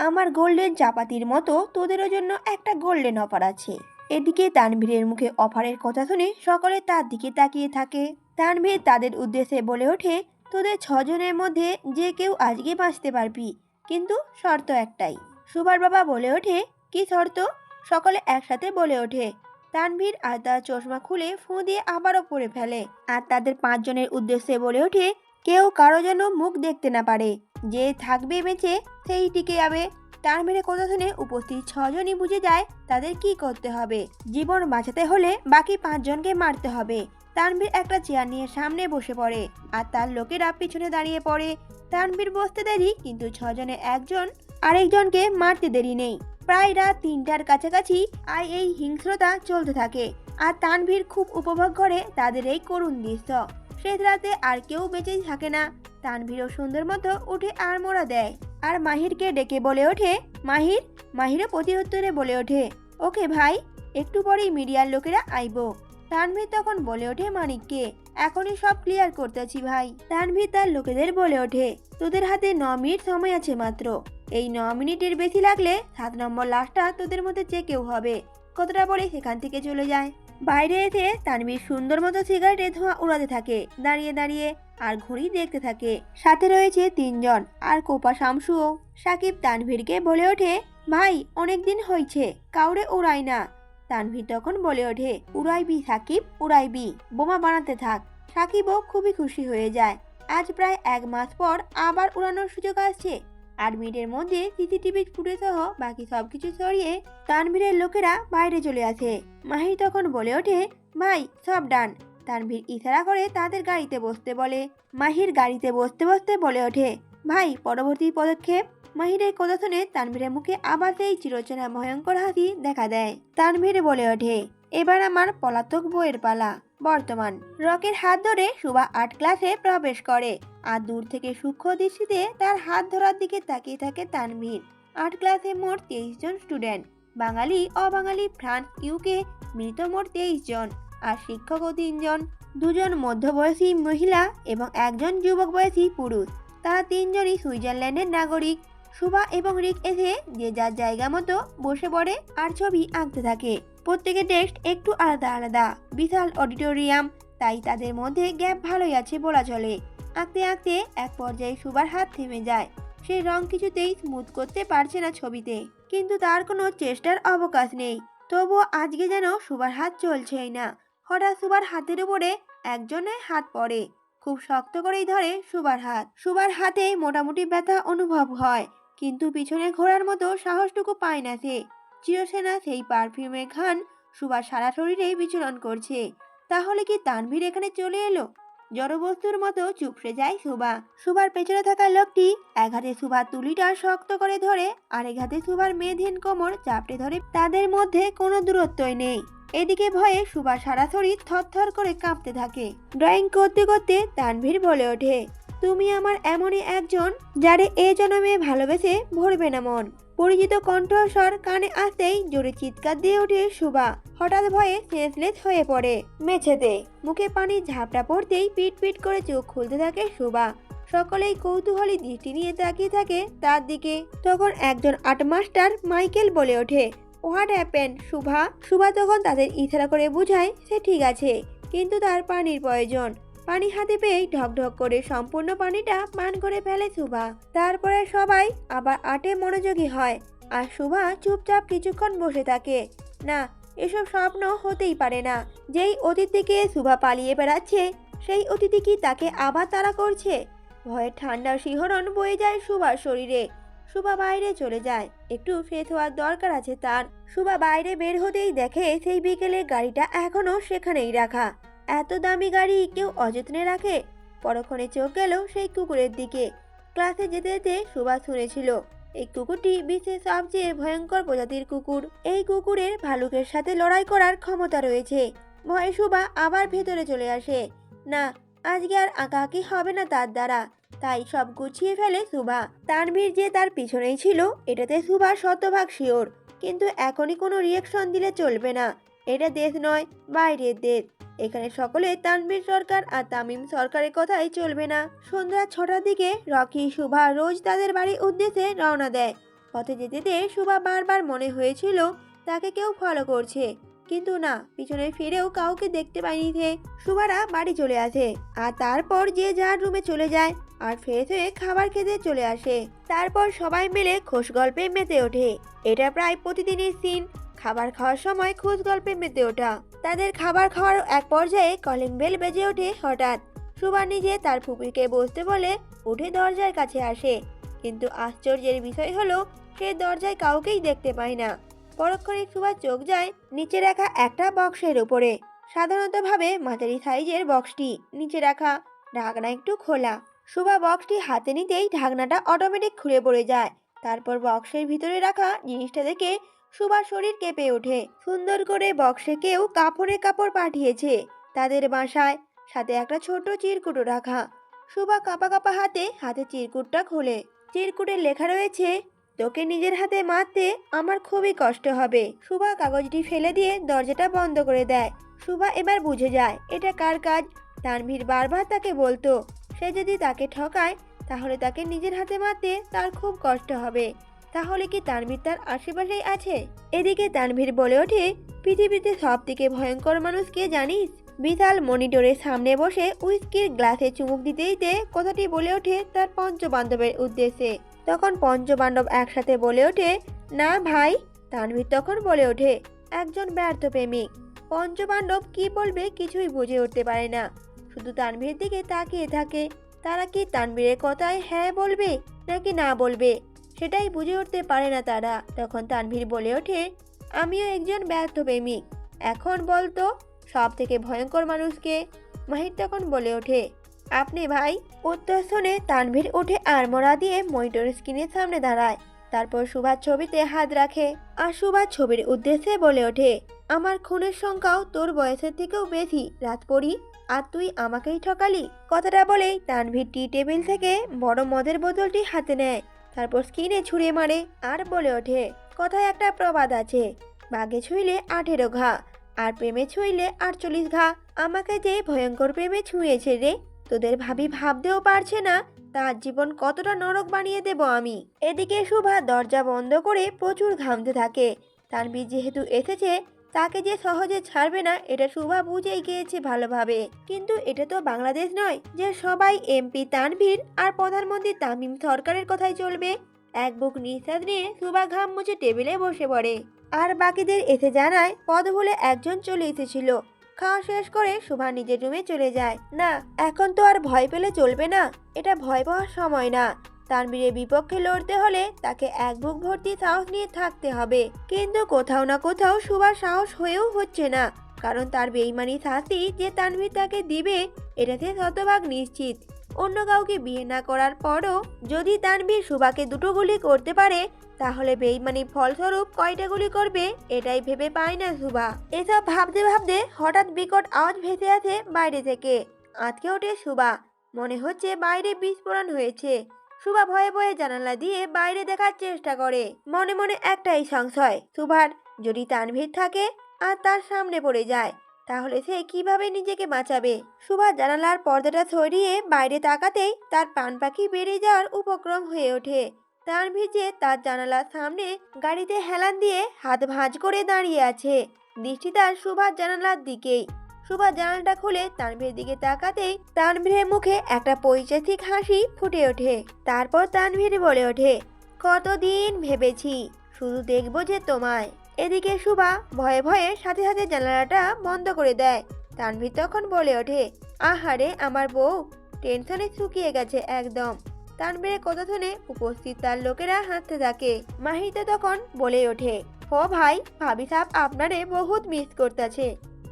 আমার গোল্ডেন চাপাতির মতো তোদেরও জন্য একটা গোল্ডেন অফার আছে। এদিকে তানভীরের মুখে অফারের কথা শুনে সকলে তার দিকে তাকিয়ে থাকে। তানভীর তাদের উদ্দেশ্যে বলে ওঠে, তোদের 6 জনের মধ্যে যে কেউ আজকে বাঁচতে পারবি, কিন্তু শর্ত একটাই। সুভার বাবা বলে ওঠে, কি শর্ত? সকলে একসাথে বলে ওঠে। তানভীর আর তার চশমা খুলে ফুঁ দিয়ে আবারও পরে ফেলে আর তাদের 5 জনের উদ্দেশ্যে বলে ওঠে, কেউ কারো যেন মুখ দেখতে না পারে। যে থাকবে বেঁচে সেই টিকে যাবে। তানভীরের কথা শুনে উপস্থিত 6জনই বুঝে যায় তাদের কি করতে হবে। জীবন বাঁচাতে হলে বাকি 5জনকে মারতে হবে। তানভীর একটা চেয়ার নিয়ে সামনে বসে পড়ে আর তার লোকেরা পিছনে দাঁড়িয়ে পড়ে। তানভীর বসতে দেরি, কিন্তু 6জনে একজন আরেকজনকে মারতে দেরি নেই। প্রায় রাত 3টার কাছাকাছি আর এই হিংস্রতা চলতে থাকে আর তানভীর খুব উপভোগ করে তাদের এই করুণ দৃশ্য। শেষ রাতে আর কেউ বেঁচে থাকে না। তানভীরও সুন্দর মতো উঠে আড়মোড়া দেয় আর মাহিরকে ডেকে বলে ওঠে, মাহির। মাহিরও প্রতি উত্তরে বলে ওঠে, ওকে ভাই, একটু পরেই মিডিয়ার লোকেরা আইবো। তানভীর তখন বলে ওঠে মানিককে, এখনই সব ক্লিয়ার করতেছি ভাই। তানভীর তার লোকেদের বলে ওঠে, তোদের হাতে 9 মিনিট সময় আছে মাত্র। এই 9 মিনিটের বেশি লাগলে 7 নম্বর লাশটা তোদের মধ্যে যে কেউ হবে। কতটা বলে সেখান থেকে চলে যায়। বাইরে এসে তানভীর সুন্দর মতো সিগারেটে ধোঁয়া উড়াতে থাকে দাঁড়িয়ে দাঁড়িয়ে, আর ঘড়ি দেখতে থাকে। সাথে রয়েছে 3জন আর কোপা শামসুও। সাকিব তানভীরকে বলে ওঠে, ভাই অনেক দিন হয়েছে কাউরে উড়াই না। তানভীর তখন বলে ওঠে, উড়াইবি সাকিব, উড়াইবি, বোমা বানাতে থাক। সাকিবও খুবই খুশি হয়ে যায়। আজ প্রায় 1 মাস পর আবার উড়ানোর সুযোগ আসছে। 8 মিনিটের মধ্যে সিসিটিভি ফুটেজ সহ বাকি সবকিছু সরিয়ে তানভীরের লোকেরা বাইরে চলে আসে। মাহির তখন বলে ওঠে, ভাই সব ডান। তানভীর ইশারা করে তাদের গাড়িতে বসতে বলে। মাহির গাড়িতে বসতে বসতে বলে ওঠে, ভাই পরবর্তী পদক্ষেপ? মাহিরের কথা শুনে তানভীরের মুখে আবার সেই চিরচেনা ভয়ঙ্কর হাসি দেখা দেয়। তানভীর বলে ওঠে, এবার আমার পলাতক বইয়ের পালা। বর্তমান রকের হাত ধরে সুভা 8 ক্লাসে প্রবেশ করে আর দূর থেকে সূক্ষ্ম দৃষ্টিতে তার হাত ধরার দিকে তাকিয়ে থাকে তানভীর। 8 ক্লাসে মোট 23 জন স্টুডেন্ট, বাঙালি অবাঙালি ফ্রান্স ইউকে মিলিত মোট 23 জন, আর শিক্ষকও 3 জন। 2জন মধ্যবয়সী মহিলা এবং একজন যুবক বয়সী পুরুষ। তারা 3জনই সুইজারল্যান্ডের নাগরিক। সুভা এবং রিক এসে যে যার জায়গা মতো বসে পড়ে আর ছবি আঁকতে থাকে। প্রত্যেকের টেস্ট একটু আলাদা আলাদা। বিশাল অডিটোরিয়াম, তাই তাদের মধ্যে গ্যাপ ভালোই আছে বলা চলে। আঁকতে আঁকতে এক পর্যায়ে সুভার হাত থেমে যায়। সে রং কিছুতেই স্মুথ করতে পারছে না ছবিতে, কিন্তু তার কোনো চেষ্টার অবকাশ নেই। তবুও আজকে যেন সুভার হাত চলছেই না। হঠাৎ সুভার হাতের উপরে একজনের হাত পড়ে। খুব শক্ত করেই ধরে সুভার হাত। সুভার হাতে মোটামুটি ব্যথা অনুভব হয়, কিন্তু পিছনে ঘোরার মতো সাহসটুকু পায় না সে। চিরসেনা সেই পারফিউমের ঘ্রাণ সুভার সারা শরীরে বিচরণ করছে। তাহলে কি তানভীর এখানে চলে এলো? জড়বস্তুর মতো চুপসে যায় সুভা। সুভার পেছনে থাকা লোকটি এক হাতে সুভার তুলিটা শক্ত করে ধরে, আরেক হাতে সুভার মেয়েধীন কোমর চাপটে ধরে। তাদের মধ্যে কোনো দূরত্বই নেই। এদিকে ভয়ে সুভার সারা শরীর থরথর করে কাঁপতে থাকে। ড্রয়িং করতে করতে তানভীর বলে ওঠে, তুমি আমার এমনই একজন যারে এ জন্মে ভালোবেসে ভরবে না মন। পরিচিত কণ্ঠস্বর কানে আসতেই জোরে চিৎকার দিয়ে ওঠে সুভা। হঠাৎ ভয়ে সেন্সলেস হয়ে পড়ে মেঝেতে। মুখে পানির ঝাপটা পড়তেই পিট পিট করে চোখ খুলতে থাকে সুভা। সকলেই কৌতূহলী দৃষ্টি নিয়ে তাকিয়ে থাকে তার দিকে। তখন একজন 8 মাস্টার মাইকেল বলে ওঠে, হোয়াট হ্যাপেন সুভা? সুভা তখন তাদের ইশারা করে বুঝায় সে ঠিক আছে, কিন্তু তার পানির প্রয়োজন। পানি হাতে পেয়ে ঢকঢক করে সম্পূর্ণ পানিটা পান করে ফেলে সুভা। তারপরে সবাই আবার আটে মনোযোগী হয় আর সুভা চুপচাপ কিছুক্ষণ বসে থাকে। না, এসব স্বপ্ন হতেই পারে না। যেই অতীত থেকে সুভা পালিয়ে বেড়াচ্ছে, সেই অতিথি কি তাকে আবার তাড়া করছে? ভয়ের ঠান্ডা শিহরণ বয়ে যায় সুভার শরীরে। সুভা বাইরে চলে যায়, একটু ফ্রেশ হওয়ার দরকার আছে তার। সুভা বাইরে বের হতেই দেখে সেই বিকেলের গাড়িটা এখনো সেখানেই রাখা। এত দামি গাড়ি কেউ অযত্নে রাখে? পরক্ষণে চোখ গেল সেই কুকুরের দিকে। ক্লাসে যেতে যেতে সুভা শুনেছিল এই কুকুরটি বিশ্বের সবচেয়ে ভয়ঙ্কর প্রজাতির কুকুর। এই কুকুরের ভালুকের সাথে লড়াই করার ক্ষমতা রয়েছে। ভয়ে সুভা আবার ভেতরে চলে আসে। না, আজকে আর আঁকাআঁকি হবে না তার দ্বারা। তাই সব গুছিয়ে ফেলে সুভা। তানভীর যে তার পিছনেই ছিল এটাতে সুভা শতভাগ শিওর, কিন্তু এখনই কোনো রিয়াকশন দিলে চলবে না। এটা দেশ নয়, বাইরের দেশ। এখানে সকলে তানভীর সরকার আর তামিম সরকারের কথাই চলবে না। সন্ধ্যা 6টার দিকে রকি সুভা রোজ তাদের বাড়ির উদ্দেশ্যে রওনা দেয়। পথে যেতে যেতে শুভা বারবার মনে হয়েছিল তাকে কেউ ফলো করছে, কিন্তু না, পিছনে ফিরেও কাউকে দেখতে পায়নি সে। শুভারা বাড়ি চলে আসে আর তারপর যে যার রুমে চলে যায় আর ফ্রেশ হয়ে খাবার খেতে চলে আসে। তারপর সবাই মিলে খোশ গল্পে মেতে ওঠে। এটা প্রায় প্রতিদিনের সিন, খাবার খাওয়ার সময় খোশ গল্পে মেতে ওঠা। তাদের খাবার খাওয়ার এক পর্যায়ে কলিং বেল বেজে ওঠে হঠাৎ। শুভা নিজে তার ফুপিকে বসতে বলে উঠে দরজার কাছে আসে, কিন্তু আশ্চর্যের বিষয় হলো সে দরজায় কাউকেই দেখতে পায় না। পরক্ষণে শুভার চোখ যায় নিচে রাখা একটা বক্সের উপরে। সাধারণতভাবে মাঝারি সাইজের বক্সটি নিচে রাখা, ঢাকনা একটু খোলা। শুভা বক্সটি হাতে নিতেই ঢাকনাটা অটোমেটিক খুলে পড়ে যায়। তারপর বক্সের ভিতরে রাখা জিনিসটা দেখে শুভার শরীর কেঁপে ওঠে। সুন্দর করে বক্সে কেউ কাপড়ে কাপড় পাঠিয়েছে তাদের বাসায়, সাথে একটা ছোট চিরকুটও রাখা। শুভা কাঁপা কাঁপা হাতে চিরকুটটা খোলে। চিরকুটে লেখা রয়েছে, তোকে নিজের হাতে মারতে আমার খুবই কষ্ট হবে। শুভা কাগজটি ফেলে দিয়ে দরজাটা বন্ধ করে দেয়। শুভা এবার বুঝে যায় এটা কার কাজ। তানভীর বারবার তাকে বলতো সে যদি তাকে ঠকায় তাহলে তাকে নিজের হাতে মারতে তার খুব কষ্ট হবে। তাহলে কি তানভীর তার আশেপাশেই আছে? এদিকে তানভীর বলে ওঠে, পৃথিবীতে সব থেকে ভয়ঙ্কর মানুষ কে জানিস? বিশাল মনিটরের সামনে বসে উইস্কির গ্লাসে চুমুক দিতে দিতে কথাটি বলে ওঠে তার পঞ্চবান্ধবের উদ্দেশ্যে। তখন পঞ্চপাণ্ডব একসাথে বলে ওঠে, না ভাই। তানভীর তখন বলে ওঠে, একজন ব্যর্থ প্রেমিক। পঞ্চপাণ্ডব কি বলবে কিছুই বুঝে উঠতে পারে না, শুধু তানভীর দিকে তাকিয়ে থাকে। তারা কি তানভীরের কথায় হ্যাঁ বলবে নাকি না বলবে সেটাই বুঝে উঠতে পারে না তারা। তখন তানভীর বলে ওঠে, আমিও একজন ব্যর্থ প্রেমিক। এখন বলতো সব থেকে ভয়ঙ্কর মানুষকে? মাহির তখন বলে ওঠে, আপনি ভাই। উত্তর শুনে তানভীর উঠে আড়মোড়া দিয়ে মনিটর স্ক্রিনের সামনে দাঁড়ায়। তারপর সুভার ছবিতে হাত রাখে আর সুভার ছবির উদ্দেশ্যে বলে ওঠে, আমার খুনের সংখ্যাও তোর বয়সের থেকেও বেশি রাত পড়ি, আর তুই আমাকেই ঠকালি। কথাটা বলেই তানভীর টি টেবিল থেকে বড় মদের বোতলটি হাতে নেয়, তারপর স্ক্রিনে ছুঁড়ে মারে আর বলে ওঠে, কথায় একটা প্রবাদ আছে, বাঘে ছুঁইলে 18 ঘা আর প্রেমে ছুঁইলে 48 ঘা। আমাকে যে ভয়ঙ্কর প্রেমে ছুঁয়েছে রে, তোদের ভাবি ভাবতেও পারছে না তার জীবন কতটা নরক বানিয়ে দেব আমি। এদিকে শুভা দরজা বন্ধ করে প্রচুর ঘামতে থাকে। তানভীর যেহেতু এসেছে তাকে যে সহজে ছাড়বে না এটা শুভা বুঝেই গিয়েছে ভালোভাবে। কিন্তু এটা তো বাংলাদেশ নয় যে সবাই এমপি তানভীর আর প্রধানমন্ত্রী তামিম সরকারের কথাই চলবে। এক বুক নিঃশ্বাস নিয়ে শুভা ঘাম মুছে টেবিলে বসে পড়ে আর বাকিদের এসে জানায় পদ ভুলে একজন চলে এসেছিল। খাওয়া শেষ করে শুভা নিজের রুমে চলে যায়। না, এখন তো আর ভয় পেলে চলবে না, এটা ভয় পাওয়ার সময় না। তানভীরের বিপক্ষে লড়তে হলে তাকে এক বুক ভর্তি সাহস নিয়ে থাকতে হবে। কিন্তু কোথাও না কোথাও শুভার সাহস হয়েও হচ্ছে না, কারণ তার বেইমানি শাস্তি যে তানভীর তাকে দিবে এটাতে শতভাগ নিশ্চিত। অন্য কাউকে বিয়ে না করার পরও যদি তানভীর শুভাকে দুটো গুলি করতে পারে তাহলে বেইমানি ফলস্বরূপ কয়টা গুলি করবে এটাই ভেবে পায় না শুভা। এসব ভাবতে ভাবতে হঠাৎ বিকট আওয়াজ ভেসে আসে বাইরে থেকে। আঁতকে ওঠে শুভা, মনে হচ্ছে বাইরে বিস্ফোরণ হয়েছে। শুভা ভয়ে ভয়ে জানালা দিয়ে বাইরে দেখার চেষ্টা করে। মনে মনে একটাই সংশয়, শুভার যদি তানভীর থাকে আর তার সামনে পড়ে যায় তাহলে সে কিভাবে নিজেকে বাঁচাবে। শুভা জানালার পর্দাটা সরিয়ে বাইরে তাকাতেই তার প্রাণ পাখি বেড়ে যাওয়ার উপক্রম হয়ে ওঠে। তানভীর যে তার জানালার সামনে গাড়িতে হেলান দিয়ে হাত ভাঁজ করে দাঁড়িয়ে আছে, দৃষ্টি তার শুভার জানালার দিকেই। শুভা জানালাটা খুলে তানভীরের দিকে তাকাতেই তানভীরের মুখে একটা পৈশাচিক হাসি ফুটে ওঠে। তারপর তানভীর বলে ওঠে, কতদিন ভেবেছি শুধু দেখবো যে তোমায়। এদিকে শুভা ভয়ে ভয়ে সাথে সাথে জানালাটা বন্ধ করে দেয়। তানভীর তখন বলে ওঠে, আহারে আমার বউ টেনশনে শুকিয়ে গেছে একদম। তানভীরের কথা শুনে উপস্থিত তার লোকেরা হাসতে থাকে। মাহিতে তখন বলে ওঠে, ও ভাই, ভাবি সাহেব আপনারে বহুত মিস করতেছে।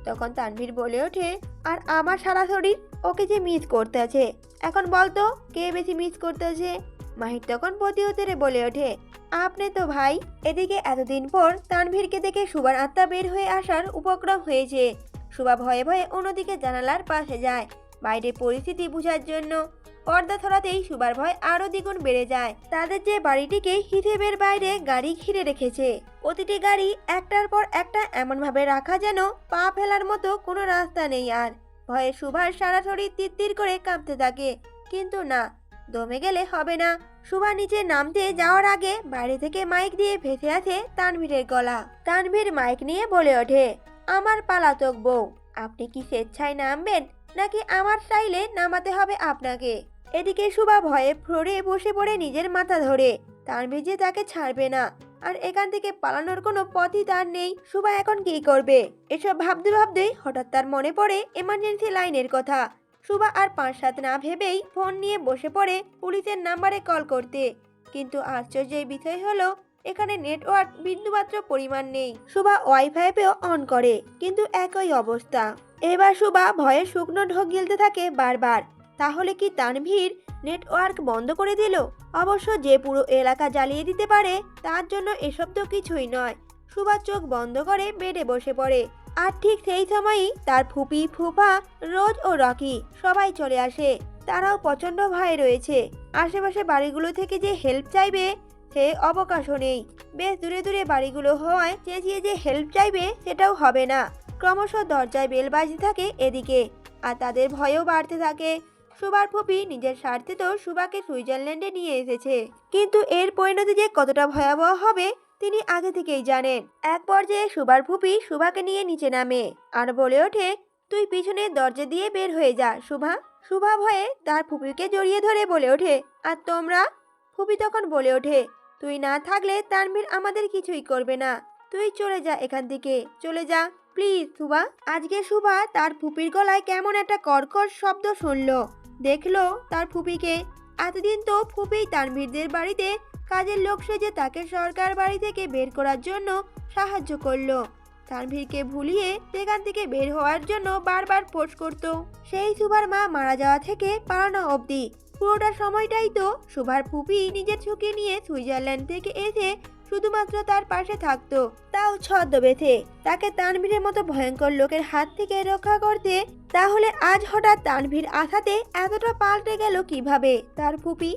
তখন তানভীর বলে ওঠে, আর আমার সারা শরীর ওকে যে মিস করতেছে। এখন বলতো কে বেশি মিস করতেছে? মাহির তখন প্রতি উত্তরে বলে ওঠে, আপনি তো ভাই। এদিকে এতদিন পর তানভীরকে দেখে শুভার আত্মা বের হয়ে আসার উপক্রম হয়েছে। শুভা ভয়ে ভয়ে অন্যদিকে জানালার পাশে যায় বাইরে পরিস্থিতি বোঝার জন্য। পর্দা ছড়াতেই শুভার ভয় আরো দ্বিগুণ বেড়ে যায়। তাদের যে বাড়িটিকে হিসেবের বাইরে গাড়ি ঘিরে রেখেছে, প্রতিটি গাড়ি একটার পর একটা এমনভাবে রাখা যেন পা ফেলার মতো কোনো রাস্তা নেই। আর ভয়ে শুভার সারা শরীর তিত্তির করে কাঁপতে থাকে। কিন্তু না, দমে গেলে হবে না। সুভা নিচে নামতে যাওয়ার আগে বাইরে থেকে মাইক দিয়ে ভেসে আসে তানভীরের গলা। তানভীর মাইক নিয়ে বলে ওঠে, আমার পালাতক বউ, আপনি কি স্বেচ্ছায় নামবেন নাকি আমার স্টাইলে নামাতে হবে আপনাকে? এদিকে সুভা ভয়ে ফ্লোরে বসে পড়ে নিজের মাথা ধরে। তানভীর যে তাকে ছাড়বে না, আর এখান থেকে পালানোর কোনো পথই তার নেই। সুভা এখন কি করবে এসব ভাবতে ভাবতেই হঠাৎ তার মনে পড়ে এমার্জেন্সি লাইনের কথা। সুভা আর 5-7 না ভেবেই ফোন নিয়ে বসে পড়ে পুলিশের নাম্বারে কল করতে। কিন্তু আশ্চর্যের বিষয় হলো এখানে নেটওয়ার্ক বিন্দুমাত্র পরিমাণ নেই। সুভা ওয়াইফাইও অন করে, কিন্তু একই অবস্থা। এবার সুভা ভয়ে শুকনো ঢোক গিলতে থাকে বারবার। তাহলে কি তানভীর নেটওয়ার্ক বন্ধ করে দিল? অবশ্য যে পুরো এলাকা জ্বালিয়ে দিতে পারে তার জন্য এসব তো কিছুই নয়। সুভা চোখ বন্ধ করে বেডে বসে পড়ে। আর ঠিক সেই সময়ই তার ফুপি, ফুফা, রোজ ও রকি সবাই চলে আসে। তারাও প্রচন্ড ভয়ে রয়েছে। আশেপাশে বাড়িগুলো থেকে যে হেল্প চাইবে সে অবকাশও নেই। বেশ দূরে দূরে বাড়িগুলো হওয়ায় চেঁচিয়ে যে হেল্প চাইবে সেটাও হবে না। ক্রমশ দরজায় বেল বাজতে থাকে এদিকে, আর তাদের ভয়ও বাড়তে থাকে। সুভার ফুপি নিজের স্বার্থে তো সুভাকে সুইজারল্যান্ডে নিয়ে এসেছে, কিন্তু এর পরিণতি যে কতটা ভয়াবহ হবে তিনি আগে থেকেই জানেন। এক পর্যায়ে সুভার ফুপি সুভাকে নিয়ে নিচে নামে আর বলে ওঠে, তুই পিছনের দরজা দিয়ে বের হয়ে যা সুভা। সুভা ভয়ে তার ফুপিকে জড়িয়ে ধরে বলে ওঠে, আর তোমরা? ফুপি তখন বলে ওঠে, তুই না থাকলে তানভীর আমাদের কিছুই করবে না। তুই চলে যা এখান থেকে, চলে যা প্লিজ সুভা। আজকে সুভা তার ফুপির গলায় কেমন একটা কর্কশ শব্দ শুনলো। দেখলো তার ফুপিকে। এতদিন তো ফুপি তানভীরদের বাড়িতে কাজের লোক সেজে তাকে সরকার বাড়ি থেকে বের করার জন্য সাহায্য করলো। তানভীরকে ভুলিয়ে সেখান থেকে বের হওয়ার জন্য বারবার ফোর্স করত। সেই সুভার মা মারা যাওয়া থেকে পালানো অবধি পুরোটা সময়টাই তো সুভার ফুপি নিজের ঝুঁকি নিয়ে সুইজারল্যান্ড থেকে এসে শুধুমাত্র তার পাশে থাকতো, তাও ছদ্মবেশে, তাকে তানভীরের মতো ভয়ঙ্কর লোকের হাত থেকে রক্ষা করতে। তাহলে আজ হঠাৎ তানভীর আসাতে এতটা পাল্টে গেল কিভাবে তার ফুপি?